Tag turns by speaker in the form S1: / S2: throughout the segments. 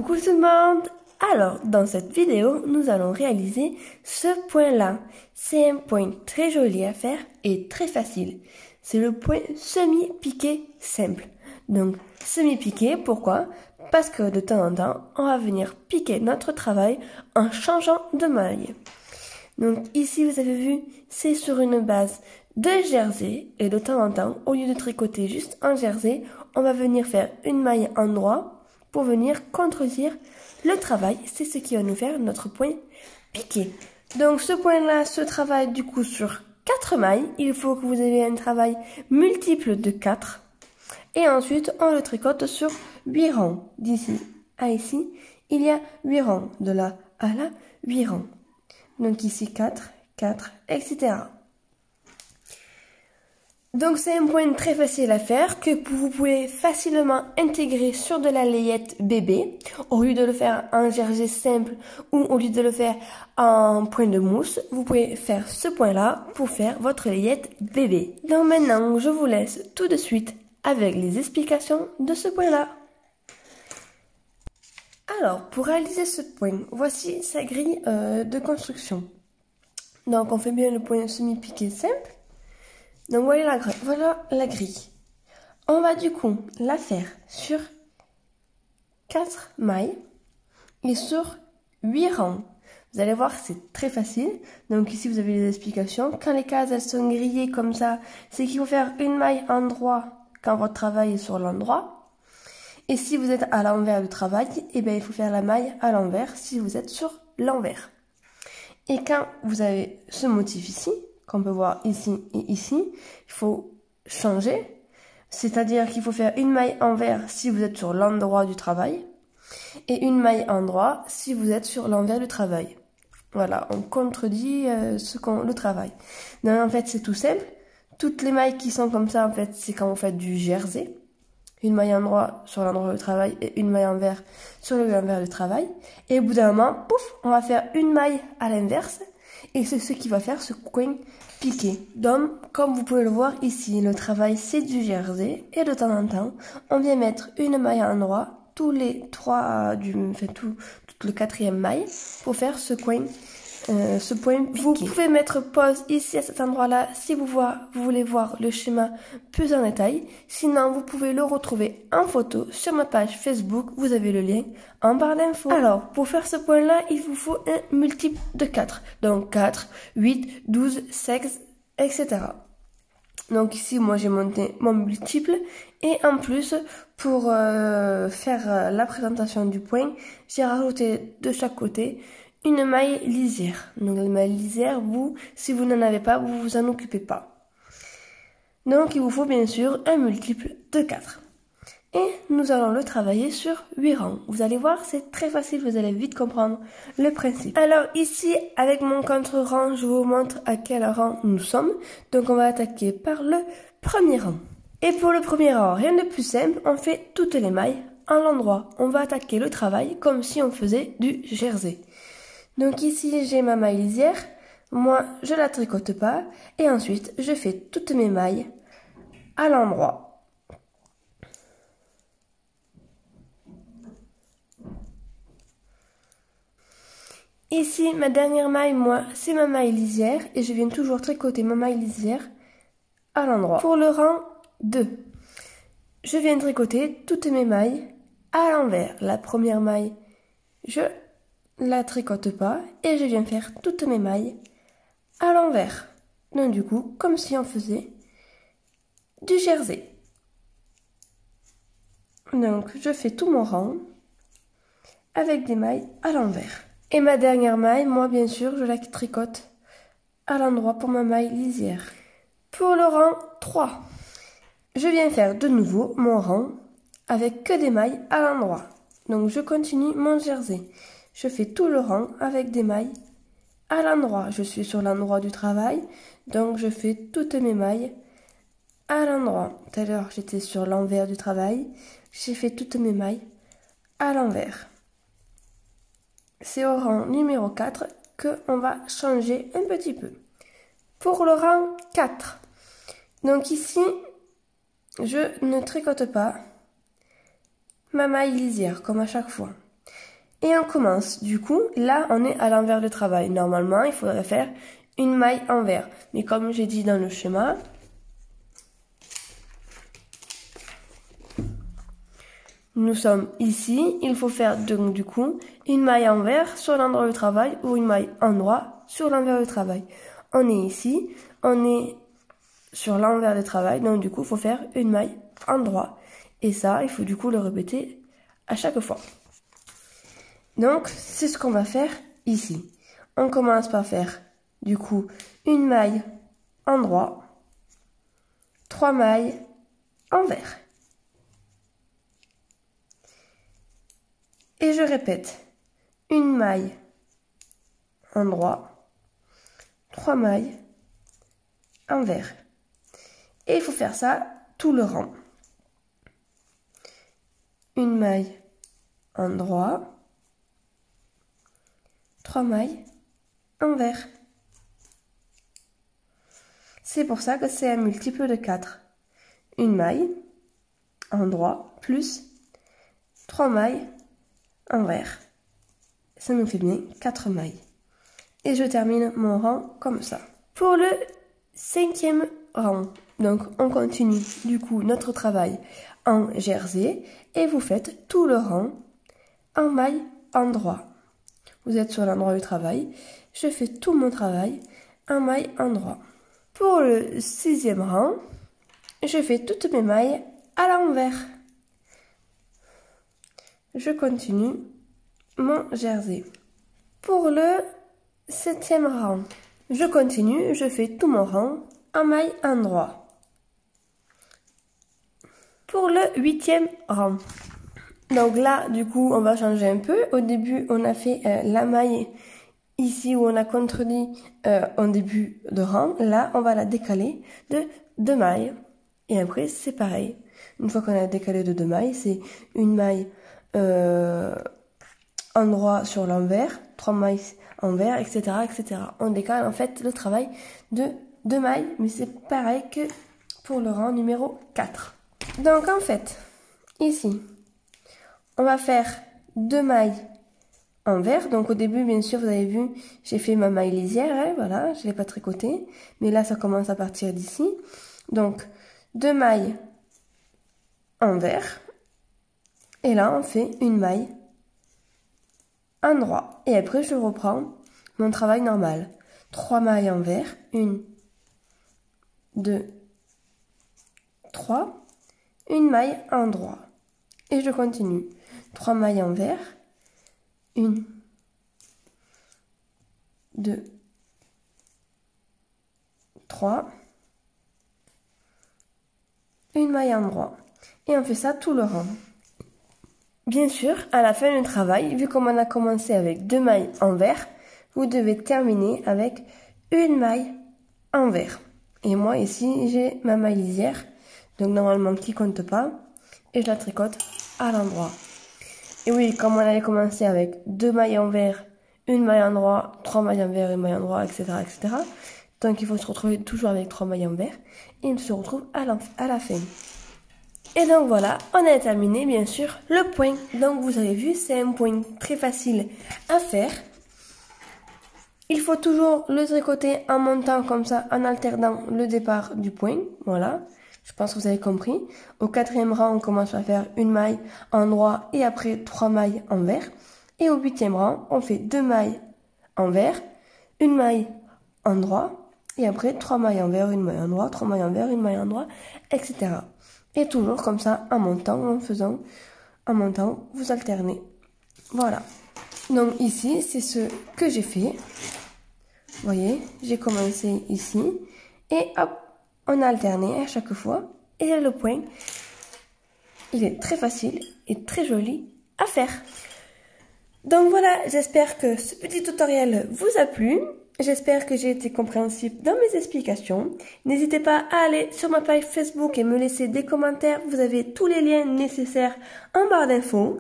S1: Coucou tout le monde! Alors, dans cette vidéo, nous allons réaliser ce point-là. C'est un point très joli à faire et très facile. C'est le point semi-piqué simple. Donc, semi-piqué, pourquoi? Parce que de temps en temps, on va venir piquer notre travail en changeant de maille. Donc ici, vous avez vu, c'est sur une base de jersey et de temps en temps, au lieu de tricoter juste un jersey, on va venir faire une maille en droit pour venir contredire le travail. C'est ce qui va nous faire notre point piqué. Donc ce point-là se travaille du coup sur 4 mailles. Il faut que vous ayez un travail multiple de 4. Et ensuite, on le tricote sur 8 rangs. D'ici à ici, il y a 8 rangs. De là à là, 8 rangs. Donc ici 4, 4, etc. Donc c'est un point très facile à faire que vous pouvez facilement intégrer sur de la layette bébé. Au lieu de le faire en jersey simple ou au lieu de le faire en point de mousse, vous pouvez faire ce point-là pour faire votre layette bébé. Donc maintenant, je vous laisse tout de suite avec les explications de ce point-là. Alors, pour réaliser ce point, voici sa grille de construction. Donc, on fait bien le point semi-piqué simple. Donc, voilà la grille. On va du coup la faire sur 4 mailles et sur 8 rangs. Vous allez voir, c'est très facile. Donc, ici, vous avez les explications. Quand les cases, elles sont grillées comme ça, c'est qu'il faut faire une maille en droit quand votre travail est sur l'endroit. Et si vous êtes à l'envers du travail, eh bien, il faut faire la maille à l'envers si vous êtes sur l'envers. Et quand vous avez ce motif ici, qu'on peut voir ici et ici, il faut changer. C'est-à-dire qu'il faut faire une maille envers si vous êtes sur l'endroit du travail et une maille endroit si vous êtes sur l'envers du travail. Voilà, on contredit le travail. Donc, en fait, c'est tout simple. Toutes les mailles qui sont comme ça, en fait, c'est quand vous faites du jersey. Une maille en droit sur l'endroit du travail et une maille envers sur l'envers du travail. Et au bout d'un moment, pouf, on va faire une maille à l'inverse. Et c'est ce qui va faire ce coin piqué. Donc, comme vous pouvez le voir ici, le travail c'est du jersey. Et de temps en temps, on vient mettre une maille en droit, tous les trois, tout le 4e maille, pour faire ce point piqué. Vous pouvez mettre pause ici à cet endroit-là si vous voulez voir le schéma plus en détail. Sinon, vous pouvez le retrouver en photo sur ma page Facebook. Vous avez le lien en barre d'infos. Alors, pour faire ce point-là, il vous faut un multiple de 4. Donc 4, 8, 12, 16, etc. Donc ici, moi j'ai monté mon multiple. Et en plus, pour faire la présentation du point, j'ai rajouté de chaque côté une maille lisière. Donc la maille lisière, si vous n'en avez pas, vous vous en occupez pas. Donc il vous faut bien sûr un multiple de 4. Et nous allons le travailler sur 8 rangs. Vous allez voir, c'est très facile, vous allez vite comprendre le principe. Alors ici, avec mon contre-rang, je vous montre à quel rang nous sommes. Donc on va attaquer par le premier rang. Et pour le premier rang, rien de plus simple, on fait toutes les mailles en l'endroit. On va attaquer le travail comme si on faisait du jersey. Donc ici, j'ai ma maille lisière. Moi, je la tricote pas. Et ensuite, je fais toutes mes mailles à l'endroit. Ici, ma dernière maille, moi, c'est ma maille lisière. Et je viens toujours tricoter ma maille lisière à l'endroit. Pour le rang 2, je viens tricoter toutes mes mailles à l'envers. La première maille, je la tricote pas et je viens faire toutes mes mailles à l'envers. Donc du coup, comme si on faisait du jersey. Donc je fais tout mon rang avec des mailles à l'envers. Et ma dernière maille, moi bien sûr, je la tricote à l'endroit pour ma maille lisière. Pour le rang 3, je viens faire de nouveau mon rang avec que des mailles à l'endroit. Donc je continue mon jersey. Je fais tout le rang avec des mailles à l'endroit. Je suis sur l'endroit du travail, donc je fais toutes mes mailles à l'endroit. Tout à l'heure, j'étais sur l'envers du travail. J'ai fait toutes mes mailles à l'envers. C'est au rang numéro 4 qu'on va changer un petit peu. Pour le rang 4, donc ici, je ne tricote pas ma maille lisière comme à chaque fois. Et on commence. Du coup, là, on est à l'envers du travail. Normalement, il faudrait faire une maille envers. Mais comme j'ai dit dans le schéma, nous sommes ici. Il faut faire donc du coup une maille envers sur l'endroit du travail ou une maille endroit sur l'envers du travail. On est ici, on est sur l'envers du travail. Donc du coup, il faut faire une maille endroit. Et ça, il faut du coup le répéter à chaque fois. Donc, c'est ce qu'on va faire ici. On commence par faire, du coup, une maille endroit, 3 mailles envers. Et je répète, une maille endroit, 3 mailles envers. Et il faut faire ça tout le rang. Une maille endroit, 3 mailles envers. C'est pour ça que c'est un multiple de 4. Une maille endroit plus 3 mailles envers. Ça nous fait bien 4 mailles. Et je termine mon rang comme ça. Pour le 5e rang, donc on continue du coup notre travail en jersey et vous faites tout le rang en maille endroit. Vous êtes sur l'endroit du travail. Je fais tout mon travail en maille endroit. Pour le 6e rang, je fais toutes mes mailles à l'envers. Je continue mon jersey. Pour le 7e rang, je continue, je fais tout mon rang en maille endroit. Pour le 8e rang, donc là, du coup, on va changer un peu. Au début, on a fait la maille ici où on a contredit en début de rang. Là, on va la décaler de 2 mailles. Et après, c'est pareil. Une fois qu'on a décalé de 2 mailles, c'est une maille endroit sur l'envers, 3 mailles envers, etc., etc. On décale en fait le travail de 2 mailles, mais c'est pareil que pour le rang numéro 4. Donc en fait, ici, on va faire 2 mailles envers. Donc au début, bien sûr, vous avez vu, j'ai fait ma maille lisière, hein, voilà, je ne l'ai pas tricotée. Mais là, ça commence à partir d'ici. Donc, 2 mailles envers. Et là, on fait une maille endroit. Et après, je reprends mon travail normal. 3 mailles envers. 1, 2, 3. Une maille endroit. Et je continue. 3 mailles envers. 1, 2, 3. Une maille endroit. Et on fait ça tout le rang. Bien sûr, à la fin du travail, vu qu'on a commencé avec 2 mailles envers, vous devez terminer avec une maille envers. Et moi ici, j'ai ma maille lisière, donc normalement qui compte pas, et je la tricote à l'endroit. Et oui, comme on avait commencé avec 2 mailles envers, une maille endroit, 3 mailles envers, une maille endroit, etc., etc. Donc il faut se retrouver toujours avec 3 mailles envers, et on se retrouve à la fin. Et donc voilà, on a terminé bien sûr le point. Donc vous avez vu, c'est un point très facile à faire. Il faut toujours le tricoter en montant comme ça, en alternant le départ du point. Voilà, je pense que vous avez compris. Au 4e rang, on commence à faire une maille endroit et après 3 mailles envers. Et au 8e rang, on fait 2 mailles envers, une maille endroit et après 3 mailles envers, une maille endroit, 3 mailles envers, une maille endroit, etc. Et toujours comme ça, en montant, vous alternez. Voilà. Donc ici, c'est ce que j'ai fait. Vous voyez, j'ai commencé ici. Et hop, on a alterné à chaque fois. Et le point, il est très facile et très joli à faire. Donc voilà, j'espère que ce petit tutoriel vous a plu. J'espère que j'ai été compréhensible dans mes explications. N'hésitez pas à aller sur ma page Facebook et me laisser des commentaires. Vous avez tous les liens nécessaires en barre d'infos.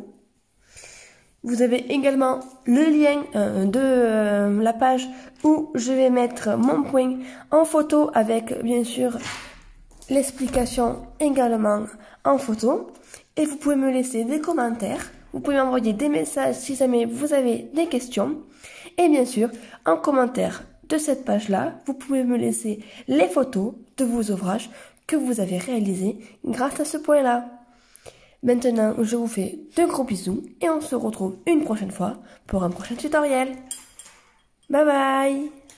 S1: Vous avez également le lien de la page où je vais mettre mon point en photo avec bien sûr l'explication également en photo. Et vous pouvez me laisser des commentaires Vous pouvez m'envoyer des messages si jamais vous avez des questions. Et bien sûr, en commentaire de cette page-là, vous pouvez me laisser les photos de vos ouvrages que vous avez réalisés grâce à ce point-là. Maintenant, je vous fais de gros bisous et on se retrouve une prochaine fois pour un prochain tutoriel. Bye bye!